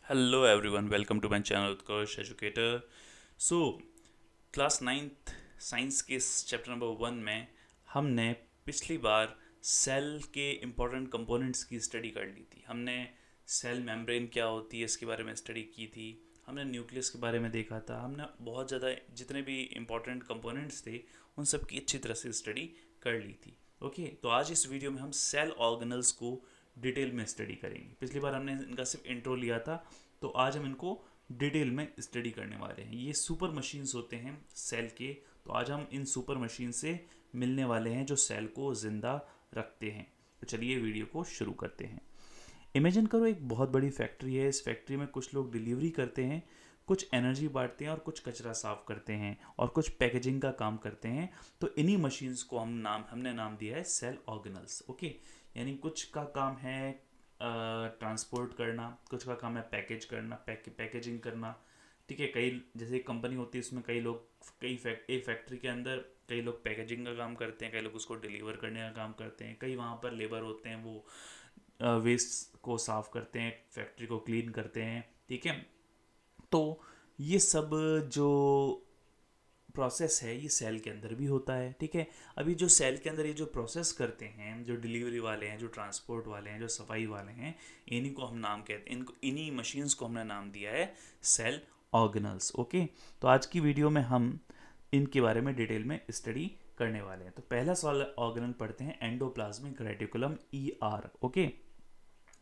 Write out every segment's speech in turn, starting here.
Hello everyone, welcome to my channel Utkarsh Educator. So, class ninth science के chapter number 1 में हमने पिछली बार cell के इम्पोर्टेंट कंपोनेंट्स की स्टडी कर ली थी। हमने सेल मेम्ब्रेन क्या होती है इसके बारे में स्टडी की थी। हमने न्यूक्लियस के बारे में देखा था। हमने बहुत ज़्यादा जितने भी इम्पोर्टेंट कंपोनेंट्स थे उन सब की अच्छी तरह से स्टडी कर ली थी। ओके, तो आज इस वीडियो में हम सेल ऑर्गेनल्स को डिटेल में स्टडी करेंगे। पिछली बार हमने इनका सिर्फ इंट्रो लिया था, तो आज हम इनको डिटेल में स्टडी करने वाले हैं। ये सुपर मशीन्स होते हैं सेल के, तो आज हम इन सुपर मशीन से मिलने वाले हैं जो सेल को ज़िंदा रखते हैं। तो चलिए वीडियो को शुरू करते हैं। इमेजिन करो एक बहुत बड़ी फैक्ट्री है। इस फैक्ट्री में कुछ लोग डिलीवरी करते हैं, कुछ एनर्जी बांटते हैं और कुछ कचरा साफ करते हैं और कुछ पैकेजिंग का काम करते हैं। तो इन्हीं मशीन्स को हमने नाम दिया है सेल ऑर्गेनल्स। ओके, यानी कुछ का काम है ट्रांसपोर्ट करना, कुछ का काम है पैकेज करना, पैकेजिंग करना। ठीक है, कई जैसे एक कंपनी होती है उसमें कई लोग एक फैक्ट्री के अंदर कई लोग पैकेजिंग का काम करते हैं, कई लोग उसको डिलीवर करने का काम करते हैं, कई वहाँ पर लेबर होते हैं वो वेस्ट को साफ करते हैं, फैक्ट्री को क्लीन करते हैं। ठीक है, तो ये सब जो प्रोसेस है ये सेल के अंदर भी होता है। ठीक है, अभी जो सेल के अंदर ये जो प्रोसेस करते हैं, जो डिलीवरी वाले हैं, जो ट्रांसपोर्ट वाले हैं, जो सफाई वाले हैं, इन्हीं को हम नाम कहते हैं, इनको इन्हीं मशीन्स को हमने नाम दिया है सेल ऑर्गेनल्स। ओके, तो आज की वीडियो में हम इनके बारे में डिटेल में स्टडी करने वाले हैं। तो पहला सेल ऑर्गेनल पढ़ते हैं, endoplasmic reticulum, E R. Okay,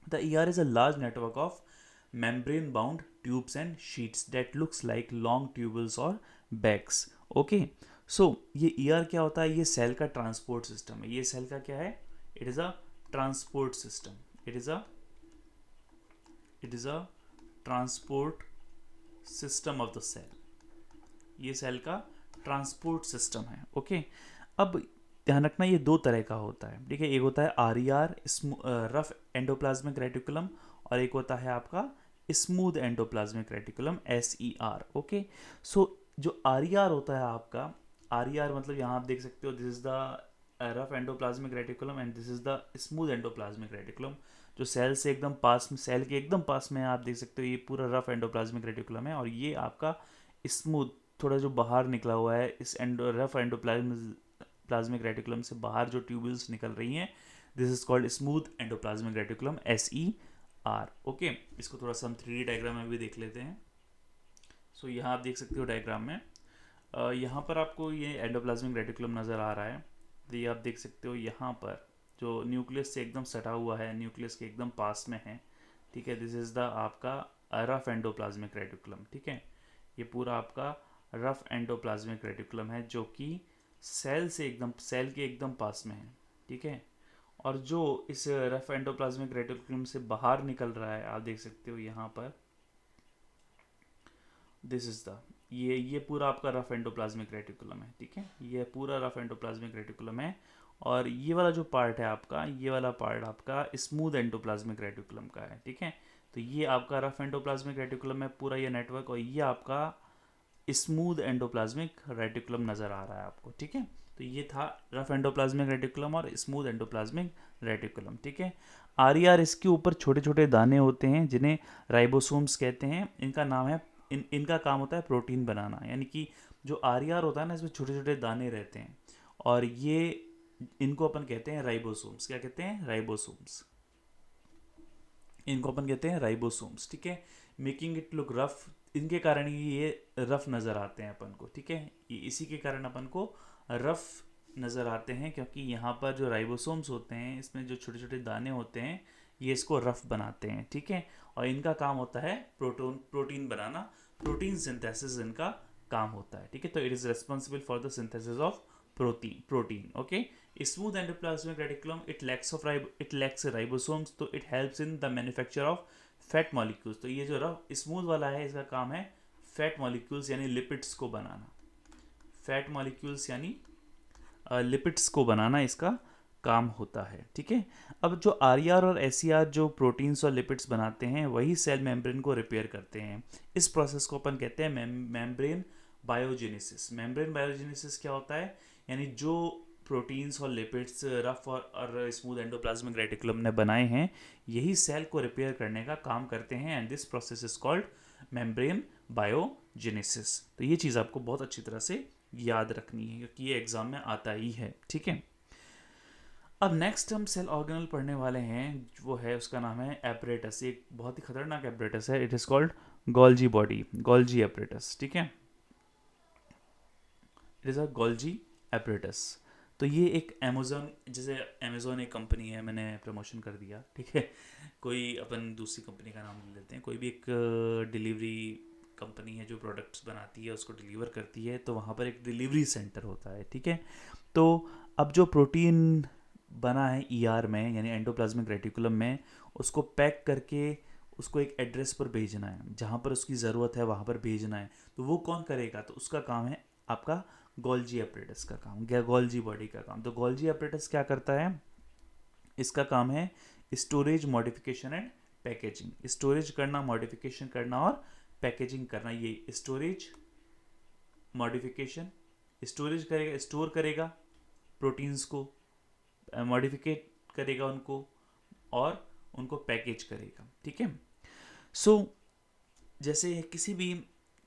the ER is a large network of membrane bound tubes and sheets that looks like long tubules or bags. Okay, so ये ER क्या होता है? ये सेल का ट्रांसपोर्ट सिस्टम है। ये सेल का क्या है? It is a transport system. It is a transport system of the cell. ये सेल का ट्रांसपोर्ट सिस्टम है। ओके, अब ध्यान रखना ये दो तरह का होता है। ठीक है, एक होता है R E R, rough endoplasmic reticulum, और एक होता है आपका smooth endoplasmic reticulum, S E R. Okay, so जो आर ई आर होता है आपका, आर ई आर मतलब यहाँ आप देख सकते हो, this is the rough endoplasmic reticulum and this is the smooth endoplasmic reticulum. जो सेल से एकदम पास में, सेल के एकदम पास में आप देख सकते हो, ये पूरा रफ एंडोप्लाज्मिक रेटिकुलम है, और ये आपका स्मूथ, थोड़ा जो बाहर निकला हुआ है इस रफ एंडोप्लाज्मिक रेटिकुलम से बाहर जो ट्यूब्यूल्स निकल रही हैं, this is called smooth endoplasmic reticulum, S E R. Okay, इसको थोड़ा सा हम 3D डायग्राम में भी देख लेते हैं। सो यहाँ आप देख सकते हो डायग्राम में, यहाँ पर आपको ये एंडोप्लाज्मिक रेटिकुलम नज़र आ रहा है। तो ये आप देख सकते हो यहाँ पर जो न्यूक्लियस से एकदम सटा हुआ है, न्यूक्लियस के एकदम पास में है। ठीक है, दिस इज़ द आपका रफ एंडोप्लाज्मिक रेटिकुलम। ठीक है, ये पूरा आपका रफ एंडोप्लाज्मिक रेटिकुलम है जो कि सेल के एकदम पास में है। ठीक है, और जो इस रफ एंडोप्लाज्मिक रेटिकुलम से बाहर निकल रहा है, आप देख सकते हो यहाँ पर, दिस इज द ये पूरा आपका रफ एंडोप्लाज्मिक रेटिकुलम है। ठीक है, ये पूरा रफ एंडोप्लाज्मिक रेटिकुलम है, और ये वाला जो पार्ट है आपका, ये वाला पार्ट आपका स्मूथ एंडोप्लाज्मिक रेटिकुलम का है। ठीक है, तो ये आपका रफ एंडोप्लाज्मिक रेटिकुलम है पूरा ये नेटवर्क, और ये आपका स्मूथ एंडोप्लाज्मिक रेटिकुलम नज़र आ रहा है आपको। ठीक है, तो ये था रफ एंडोप्लाज्मिक रेटिकुलम और स्मूथ एंडोप्लाज्मिक रेटिकुलम। ठीक है, आर ई आर, इसके ऊपर छोटे छोटे दाने होते हैं जिन्हें राइबोसोम्स कहते हैं। इनका नाम है, इनका काम होता है प्रोटीन बनाना। यानी कि जो आर ई आर होता है ना, इसमें छोटे छोटे दाने रहते हैं, और ये इनको अपन कहते हैं राइबोसोम्स। क्या कहते हैं? राइबोसोम्स। इनको अपन कहते हैं राइबोसोम्स। ठीक है, मेकिंग इट लुक रफ, इनके कारण ये रफ नज़र आते हैं अपन को। ठीक है, ये इसी के कारण अपन को रफ नज़र आते हैं, क्योंकि यहाँ पर जो राइबोसोम्स होते हैं इसमें जो छोटे छोटे दाने होते हैं ये इसको रफ बनाते हैं। ठीक है, और इनका काम होता है प्रोटीन बनाना, प्रोटीन सिंथेसिस इनका काम होता है। ठीक है, तो it is responsible for the synthesis of protein. Okay, smooth endoplasmic reticulum, it lacks ribosomes, तो it helps in the manufacture of fat molecules. तो ये जो रफ स्मूथ वाला है इसका काम है फैट मॉलिक्यूल्स यानी लिपिड्स को बनाना। फैट मॉलिक्यूल्स यानी लिपिड्स को बनाना इसका काम होता है। ठीक है, अब जो आर ई आर और एस ई आर जो प्रोटीन्स और लिपिड्स बनाते हैं वही सेल मेम्ब्रेन को रिपेयर करते हैं। इस प्रोसेस को अपन कहते हैं मेम्ब्रेन बायोजेनेसिस। मेम्ब्रेन बायोजेनेसिस क्या होता है? यानी जो प्रोटीन्स और लिपिड्स रफ और स्मूथ एंडोप्लाज्मिक रेटिकुलम ने बनाए हैं, यही सेल को रिपेयर करने का काम करते हैं, and this process is called membrane biogenesis. तो ये चीज़ आपको बहुत अच्छी तरह से याद रखनी है क्योंकि ये एग्जाम में आता ही है, ठीक है। अब नेक्स्ट हम सेल ऑर्गेनल पढ़ने वाले हैं, वो है, उसका नाम है एपरेटस। एक बहुत ही खतरनाक एपरेटस है, it is called Golgi body, Golgi apparatus, ठीक है। It is a Golgi apparatus. तो ये एक अमेजोन, जैसे अमेजोन एक कंपनी है, मैंने प्रमोशन कर दिया, ठीक है, कोई अपन दूसरी कंपनी का नाम ले लेते हैं, कोई भी एक डिलीवरी कंपनी है जो प्रोडक्ट्स बनाती है उसको डिलीवर करती है, तो वहाँ पर एक डिलीवरी सेंटर होता है, ठीक है। तो अब जो प्रोटीन बना है ईआर में, यानी एंडोप्लाज्मिक रेटिकुलम में, उसको पैक करके उसको एक एड्रेस पर भेजना है, जहाँ पर उसकी ज़रूरत है वहाँ पर भेजना है। तो वो कौन करेगा? तो उसका काम है आपका गोल्जी एपरेटस का काम, गोल्जी बॉडी का काम। तो गोल्जी एपरेटस क्या करता है? इसका काम है storage, modification and packaging. Storage करना, मॉडिफिकेशन करना और पैकेजिंग करना। ये स्टोरेज, मॉडिफिकेशन, स्टोरेज करेगा, स्टोर करेगा प्रोटीन्स को, मॉडिफिकेट करेगा उनको, और उनको पैकेज करेगा, ठीक है। सो जैसे किसी भी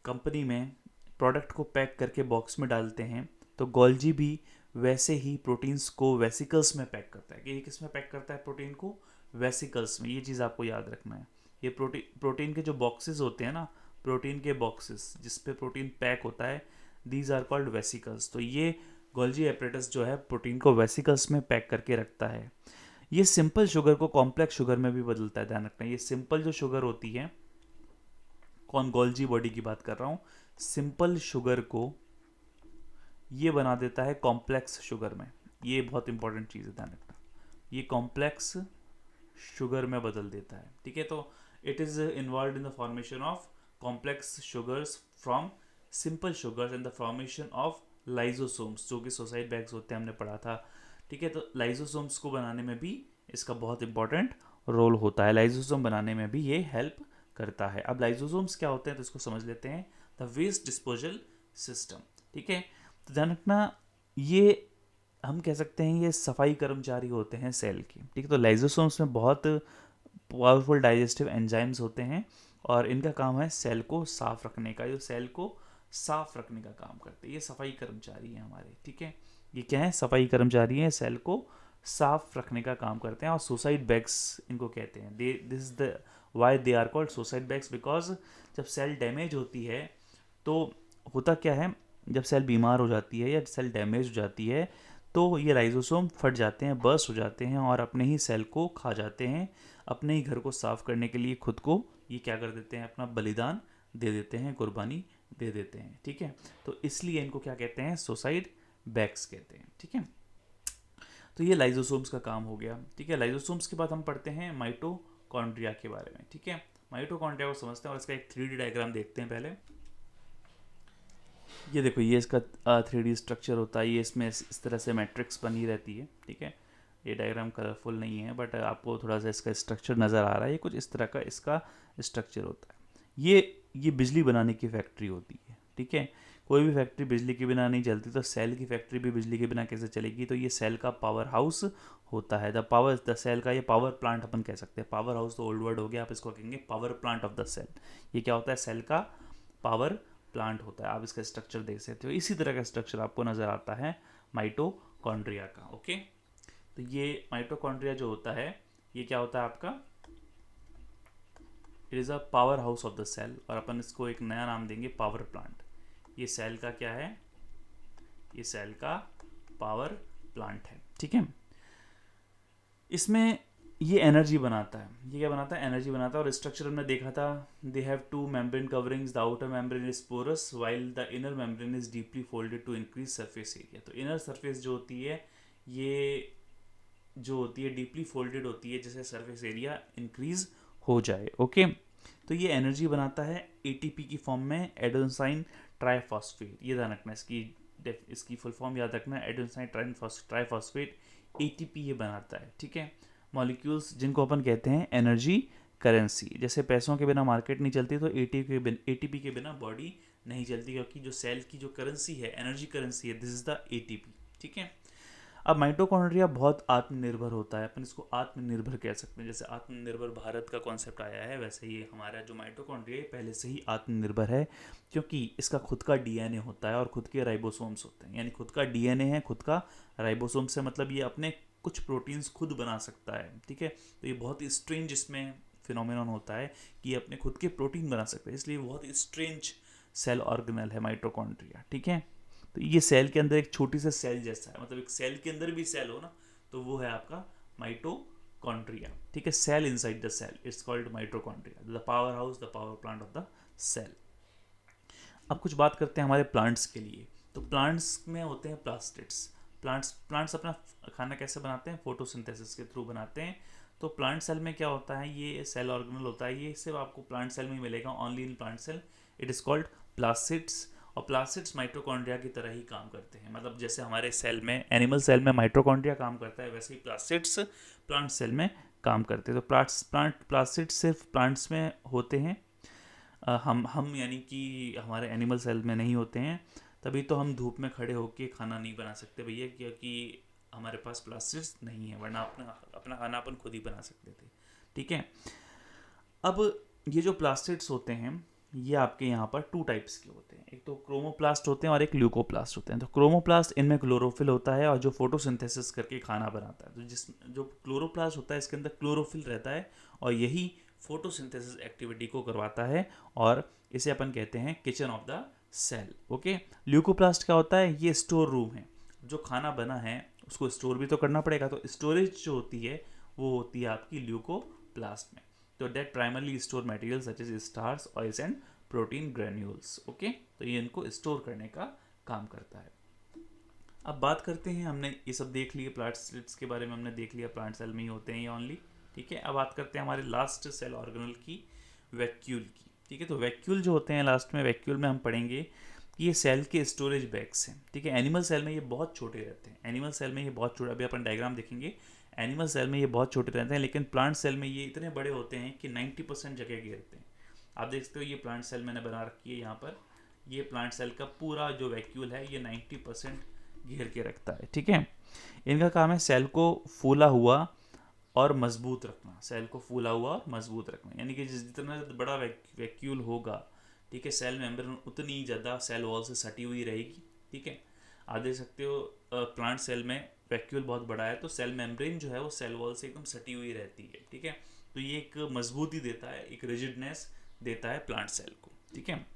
कंपनी में प्रोडक्ट को पैक करके बॉक्स में डालते हैं, तो गोल्जी भी वैसे ही प्रोटीन्स को वेसिकल्स में पैक करता है। कि ये किस में पैक करता है प्रोटीन को? वेसिकल्स में। ये चीज़ आपको याद रखना है। ये प्रोटीन के जो बॉक्सेस होते हैं ना, प्रोटीन के बॉक्सेस जिस पे प्रोटीन पैक होता है, दीज आर कॉल्ड वेसिकल्स। तो ये गोल्जी एपरेटस जो है प्रोटीन को वेसिकल्स में पैक करके रखता है। ये सिंपल शुगर को कॉम्प्लेक्स शुगर में भी बदलता है, ध्यान रखना। ये सिंपल जो शुगर होती है, कौन, गोल्जी बॉडी की बात कर रहा हूँ, सिंपल शुगर को ये बना देता है कॉम्प्लेक्स शुगर में। ये बहुत इंपॉर्टेंट चीज़ है, ध्यान रखना। ये कॉम्प्लेक्स शुगर में बदल देता है, ठीक है। तो it is involve in the formation of complex sugars from simple sugars and the formation of lysosomes, जो कि सुसाइड बैग्स होते हैं, हमने पढ़ा था, ठीक है। तो लाइजोसोम्स को बनाने में भी इसका बहुत इंपॉर्टेंट रोल होता है। लाइजोसोम बनाने में भी ये हेल्प करता है। अब लाइजोसोम्स क्या होते हैं तो इसको समझ लेते हैं। द वेस्ट डिस्पोजल सिस्टम, ठीक है। तो ध्यान रखना, ये हम कह सकते हैं ये सफाई कर्मचारी होते हैं सेल के, ठीक है। तो लाइजोसोम्स में बहुत पावरफुल डाइजेस्टिव एंजाइम्स होते हैं और इनका काम है सेल को साफ रखने का। जो सेल को साफ रखने का काम करते हैं, ये सफाई कर्मचारी हैं हमारे, ठीक है। ये क्या है? सफाई कर्मचारी हैं, सेल को साफ रखने का काम करते हैं। और सुसाइड बैग्स इनको कहते हैं। They this is the why they are called suicide bags, because जब सेल डैमेज होती है तो होता क्या है, जब सेल बीमार हो जाती है या सेल डैमेज हो जाती है तो ये लाइजोसोम फट जाते हैं, बर्स्ट हो जाते हैं और अपने ही सेल को खा जाते हैं। अपने ही घर को साफ करने के लिए खुद को ये क्या कर देते हैं, अपना बलिदान दे देते हैं, कुर्बानी दे देते हैं, ठीक है। तो इसलिए इनको क्या कहते हैं? सुसाइड बैग्स कहते हैं, ठीक है। तो ये लाइजोसोम्स का काम हो गया, ठीक है। लाइजोसोम्स के बाद हम पढ़ते हैं माइटोकॉन्ड्रिया के बारे में, ठीक है। माइटोकॉन्ड्रिया को समझते हैं और इसका एक 3D डायग्राम देखते हैं पहले। ये देखो, ये इसका 3D स्ट्रक्चर होता है। ये इसमें इस तरह से मैट्रिक्स बनी रहती है, ठीक है। ये डायग्राम कलरफुल नहीं है बट आपको थोड़ा सा इसका स्ट्रक्चर नज़र आ रहा है। ये कुछ इस तरह का इसका स्ट्रक्चर होता है। ये बिजली बनाने की फैक्ट्री होती है, ठीक है। कोई भी फैक्ट्री बिजली के बिना नहीं चलती, तो सेल की फैक्ट्री भी बिजली के बिना कैसे चलेगी? तो ये सेल का पावर हाउस होता है। द सेल का, ये पावर प्लांट अपन कह सकते हैं। पावर हाउस तो ओल्ड वर्ड हो गया, आप इसको कहेंगे power plant of the cell. ये क्या होता है? सेल का पावर प्लांट होता है। आप इसका स्ट्रक्चर देख सकते हो। इसी तरह का स्ट्रक्चर आपको नज़र आता है माइटोकॉन्ड्रिया का, ओके। तो ये माइटोकॉन्ड्रिया जो होता है, ये क्या होता है आपका? It is a power house of the cell, और अपन इसको एक नया नाम देंगे, पावर प्लांट। ये सेल का क्या है? ये सेल का पावर प्लांट है, ठीक है। इसमें ये एनर्जी बनाता है। ये क्या बनाता है? एनर्जी बनाता है। और स्ट्रक्चर हमने देखा था, they have two membrane coverings, the outer membrane is porous while the inner membrane is deeply folded to increase surface area. तो इनर सरफेस जो होती है, ये जो होती है डीपली फोल्डेड होती है, जिससे सरफेस एरिया इंक्रीज हो जाए, ओके। तो ये एनर्जी बनाता है एटीपी की फॉर्म में, एडेनोसाइन ट्राइफॉस्फेट। ये ध्यान रखना, इसकी फुल फॉर्म याद रखना, एडेनोसाइन ट्राइफॉस्फेट, एटीपी ये बनाता है, ठीक है। मॉलिक्यूल्स जिनको अपन कहते हैं एनर्जी करेंसी। जैसे पैसों के बिना मार्केट नहीं चलती, तो एटीपी के बिना बॉडी नहीं चलती, क्योंकि जो सेल की जो करेंसी है, एनर्जी करेंसी है, दिस इज द एटीपी, ठीक है। अब माइटोकॉन्ड्रिया बहुत आत्मनिर्भर होता है, अपन इसको आत्मनिर्भर कह सकते हैं। जैसे आत्मनिर्भर भारत का कॉन्सेप्ट आया है, वैसे ही हमारा जो माइटोकॉन्ड्रिया है पहले से ही आत्मनिर्भर है, क्योंकि इसका खुद का डीएनए होता है और खुद के राइबोसोम्स होते हैं। यानी खुद का डीएनए है, खुद का राइबोसोम से मतलब ये अपने कुछ प्रोटीन्स खुद बना सकता है। ठीक है, तो ये बहुत ही स्ट्रेंज इसमें फिनोमिनन होता है कि ये अपने खुद के प्रोटीन बना सकता है, इसलिए बहुत ही स्ट्रेंज सेल ऑर्गेनल है माइटोकॉन्ड्रिया। ठीक है, तो ये सेल के अंदर एक छोटी सा सेल जैसा है, मतलब एक सेल के अंदर भी सेल हो ना, तो वो है आपका माइटोकॉन्ड्रिया। ठीक है, cell inside the cell, it's called mitochondria, the power house, the power plant of the cell. अब कुछ बात करते हैं हमारे प्लांट्स के लिए। तो प्लांट्स में होते हैं प्लास्टिड्स। प्लांट्स अपना खाना कैसे बनाते हैं? फोटोसिंथेसिस के थ्रू बनाते हैं। तो प्लांट सेल में क्या होता है, ये सेल ऑर्गेनल होता है, ये सिर्फ आपको प्लांट सेल में ही मिलेगा, only in plant cell. It is called plastids. और प्लास्टिड्स माइटोकॉन्ड्रिया की तरह ही काम करते हैं, मतलब जैसे हमारे सेल में, एनिमल सेल में माइटोकॉन्ड्रिया काम करता है, वैसे ही प्लास्टिड्स प्लांट सेल में काम करते हैं। तो प्लास्टिड्स सिर्फ प्लांट्स में होते हैं, हम यानी कि हमारे एनिमल सेल में नहीं होते हैं। तभी तो हम धूप में खड़े होकर खाना नहीं बना सकते भैया, क्योंकि हमारे पास प्लास्टिड्स नहीं है, वरना अपना अपना खाना अपन खुद ही बना सकते थे। ठीक है, अब ये जो प्लास्टिड्स होते हैं ये आपके यहाँ पर टू टाइप्स के होते हैं, एक तो क्रोमोप्लास्ट होते हैं और एक ल्यूकोप्लास्ट होते हैं। तो क्रोमोप्लास्ट, इनमें क्लोरोफिल होता है और जो फोटोसिंथेसिस करके खाना बनाता है। तो जो क्लोरोप्लास्ट होता है इसके अंदर क्लोरोफिल रहता है और यही फोटोसिंथेसिस एक्टिविटी को करवाता है, और इसे अपन कहते हैं kitchen of the cell. Okay, leucoplast क्या होता है? ये स्टोर रूम है, जो खाना बना है उसको स्टोर भी तो करना पड़ेगा, तो स्टोरेज जो होती है वो होती है आपकी ल्यूकोप्लास्ट में। तो that primarily store material such as starch, oils and protein granules. Okay, तो ये इनको स्टोर करने का काम करता है। अब बात करते हैं, हमने ये सब देख लिए, प्लांट्स के बारे में हमने देख लिया, प्लांट सेल में ही होते हैं ये ओनली। ठीक है, अब बात करते हैं हमारे लास्ट सेल ऑर्गेनल की, वैक्यूल की। ठीक है, तो वैक्यूल जो होते हैं लास्ट में, वैक्यूल में हम पढ़ेंगे कि ये सेल के स्टोरेज बैग्स हैं। ठीक है, एनिमल सेल में ये बहुत छोटे रहते हैं, एनिमल सेल में ये बहुत छोटे, अभी अपन डायग्राम देखेंगे, एनिमल सेल में ये बहुत छोटे रहते हैं, लेकिन प्लांट सेल में ये इतने बड़े होते हैं कि 90% जगह घेरते हैं। आप देख सकते हो ये प्लांट सेल मैंने बना रखी है यहाँ पर, ये प्लांट सेल का पूरा जो वैक्यूल है ये 90% घेर के रखता है। ठीक है, इनका काम है सेल को फूला हुआ और मजबूत रखना, सेल को फूला हुआ और मजबूत रखना, यानी कि जितना बड़ा वैक्यूल होगा, ठीक है, सेल मेम्ब्रेन उतनी ज़्यादा सेल वॉल से सटी हुई रहेगी। ठीक है, आप देख सकते हो प्लांट सेल में वैक्यूल बहुत बड़ा है तो सेल मेम्ब्रेन जो है वो सेल वॉल से एकदम सटी हुई रहती है। ठीक है, तो ये एक मजबूती देता है, एक रिजिडनेस देता है प्लांट सेल को। ठीक है,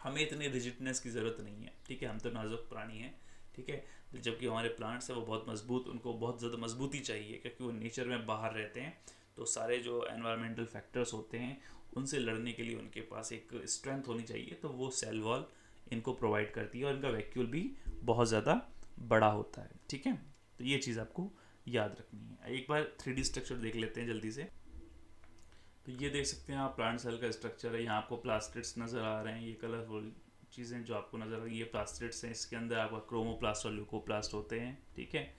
हमें इतनी रिजिडनेस की ज़रूरत नहीं है। ठीक है, हम तो नाजुक प्राणी हैं। ठीक है, जबकि हमारे प्लांट्स हैं वो बहुत मजबूत, उनको बहुत ज़्यादा मजबूती चाहिए, क्योंकि वो नेचर में बाहर रहते हैं, तो सारे जो एनवायरमेंटल फैक्टर्स होते हैं उनसे लड़ने के लिए उनके पास एक स्ट्रेंथ होनी चाहिए, तो वो सेल वॉल इनको प्रोवाइड करती है, और इनका वैक्यूल भी बहुत ज़्यादा बड़ा होता है। ठीक है, तो ये चीज़ आपको याद रखनी है। एक बार 3D स्ट्रक्चर देख लेते हैं जल्दी से। तो ये देख सकते हैं आप, प्लांट सेल का स्ट्रक्चर है, यहाँ आपको प्लास्टिड्स नज़र आ रहे हैं, ये कलरफुल चीज़ें जो आपको नज़र आ रही है ये प्लास्टिड्स हैं, इसके अंदर आपका क्रोमोप्लास्ट और ल्यूकोप्लास्ट होते हैं। ठीक है,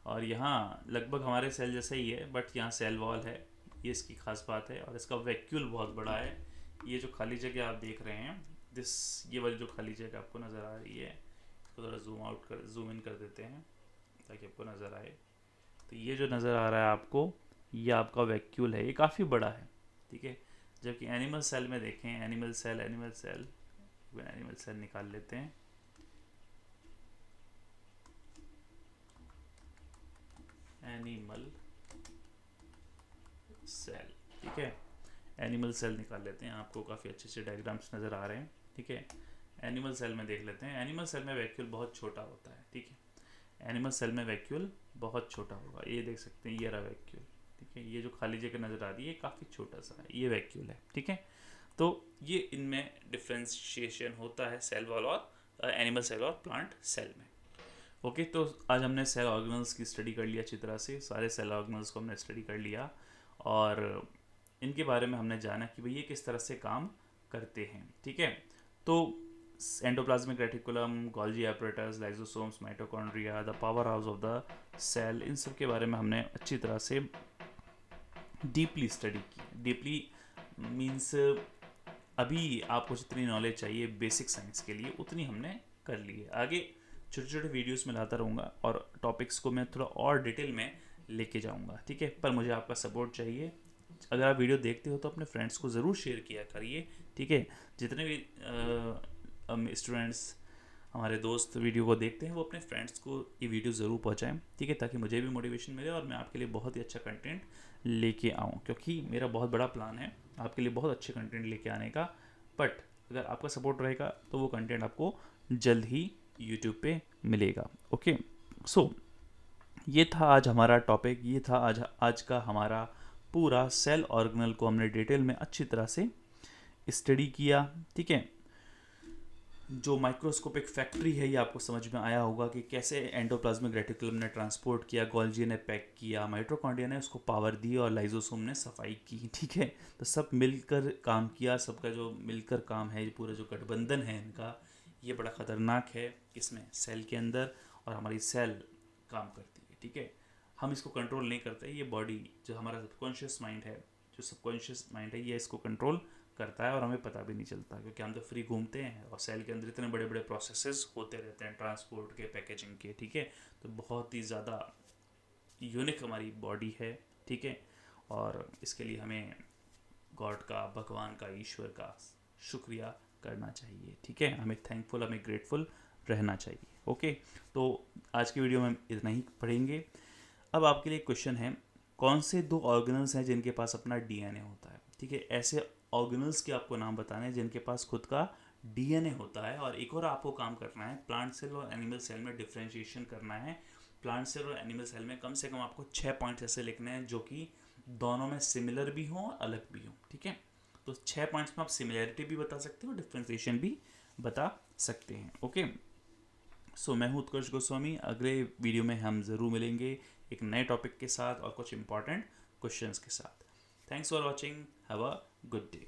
और यहाँ लगभग हमारे सेल जैसा ही है, बट यहाँ सेल वॉल है, ये इसकी खास बात है, और इसका वैक्यूल बहुत बड़ा है। ये जो खाली जगह आप देख रहे हैं, ये वाली जो खाली जगह आपको नज़र आ रही है, इसको थोड़ा जूम इन कर देते हैं ताकि आपको नज़र आए। तो ये जो नज़र आ रहा है आपको, ये आपका वैक्यूल है, ये काफ़ी बड़ा है। ठीक है, जबकि एनिमल सेल में देखें, एनिमल सेल निकाल लेते हैं। एनिमल सेल, ठीक है, एनिमल सेल निकाल लेते हैं, आपको काफ़ी अच्छे अच्छे डायग्राम्स नज़र आ रहे हैं। ठीक है, एनिमल सेल में देख लेते हैं, एनिमल सेल में वैक्यूल बहुत छोटा होता है। ठीक है, एनिमल सेल में वैक्यूल बहुत छोटा होगा, ये देख सकते हैं, ये रहा वैक्यूल। ठीक है, ये जो खाली जगह नज़र आ रही है काफ़ी छोटा सा है, ये वैक्यूल है। ठीक है, तो ये इनमें डिफ्रेंशिएशन होता है सेल वॉल और एनिमल सेल और प्लांट सेल में। ओके, तो आज हमने सेल ऑर्गेनल्स की स्टडी कर लिया अच्छी तरह से, सारे सेल ऑर्गेनल्स को हमने स्टडी कर लिया, और इनके बारे में हमने जाना कि भाई ये किस तरह से काम करते हैं। ठीक है, तो endoplasmic reticulum, Golgi apparatus, lysosomes, mitochondria, the power house of the cell, इन सब के बारे में हमने अच्छी तरह से डीपली स्टडी की। डीपली मीन्स अभी आपको जितनी नॉलेज चाहिए बेसिक साइंस के लिए उतनी हमने कर ली है। आगे छोटे छोटे वीडियोस में लाता रहूँगा और टॉपिक्स को मैं थोड़ा और डिटेल में लेके जाऊँगा, ठीक है। पर मुझे आपका सपोर्ट चाहिए। अगर आप वीडियो देखते हो तो अपने फ्रेंड्स को ज़रूर शेयर किया करिए, ठीक है। जितने भी स्टूडेंट्स, हमारे दोस्त वीडियो को देखते हैं, वो अपने फ्रेंड्स को ये वीडियो ज़रूर पहुंचाएं, ठीक है, ताकि मुझे भी मोटिवेशन मिले और मैं आपके लिए बहुत ही अच्छा कंटेंट लेके आऊँ, क्योंकि मेरा बहुत बड़ा प्लान है आपके लिए बहुत अच्छे कंटेंट लेके आने का। बट अगर आपका सपोर्ट रहेगा तो वो कंटेंट आपको जल्द ही यूट्यूब पे मिलेगा। ओके, सो ये था आज हमारा टॉपिक, ये था आज का हमारा पूरा सेल ऑर्गेनल को हमने डिटेल में अच्छी तरह से स्टडी किया, ठीक है। जो माइक्रोस्कोपिक फैक्ट्री है ये आपको समझ में आया होगा कि कैसे एंडोप्लाज्मिक रेटिकुलम ने ट्रांसपोर्ट किया, गोल्जी ने पैक किया, माइटोकॉन्ड्रिया ने उसको पावर दी और लाइजोसोम ने सफाई की, ठीक है। तो सब मिलकर काम किया, सबका जो मिलकर काम है, पूरा जो गठबंधन है इनका, ये बड़ा ख़तरनाक है इसमें सेल के अंदर, और हमारी सेल काम करती है, ठीक है। हम इसको कंट्रोल नहीं करते, ये बॉडी जो हमारा सबकॉन्शियस माइंड है, ये इसको कंट्रोल करता है और हमें पता भी नहीं चलता, क्योंकि हम तो फ्री घूमते हैं और सेल के अंदर इतने बड़े बड़े प्रोसेसेस होते रहते हैं ट्रांसपोर्ट के, पैकेजिंग के, ठीक है। तो बहुत ही ज़्यादा यूनिक हमारी बॉडी है, ठीक है। और इसके लिए हमें गॉड का, भगवान का, ईश्वर का शुक्रिया करना चाहिए, ठीक है। हमें थैंकफुल, हमें ग्रेटफुल रहना चाहिए। ओके, तो आज की वीडियो में इतना ही पढ़ेंगे। अब आपके लिए क्वेश्चन है, कौन से 2 ऑर्गेनल्स हैं जिनके पास अपना डीएनए होता है, ठीक है। ऐसे ऑर्गेनल्स के आपको नाम बताने हैं जिनके पास खुद का डीएनए होता है। और एक और आपको काम करना है, प्लांट सेल और एनिमल सेल में डिफ्रेंशिएशन करना है। प्लांट सेल और एनिमल सेल में कम से कम आपको 6 पॉइंट्स ऐसे लिखने हैं जो कि दोनों में सिमिलर भी हों और अलग भी हों, ठीक है। तो 6 पॉइंट्स में आप सिमिलैरिटी भी बता सकते हो, डिफ्रेंशिएशन भी बता सकते हैं। ओके, सो मैं हूँ उत्कर्ष गोस्वामी। अगले वीडियो में हम ज़रूर मिलेंगे एक नए टॉपिक के साथ और कुछ इंपॉर्टेंट क्वेश्चंस के साथ। Thanks for watching, have a good day.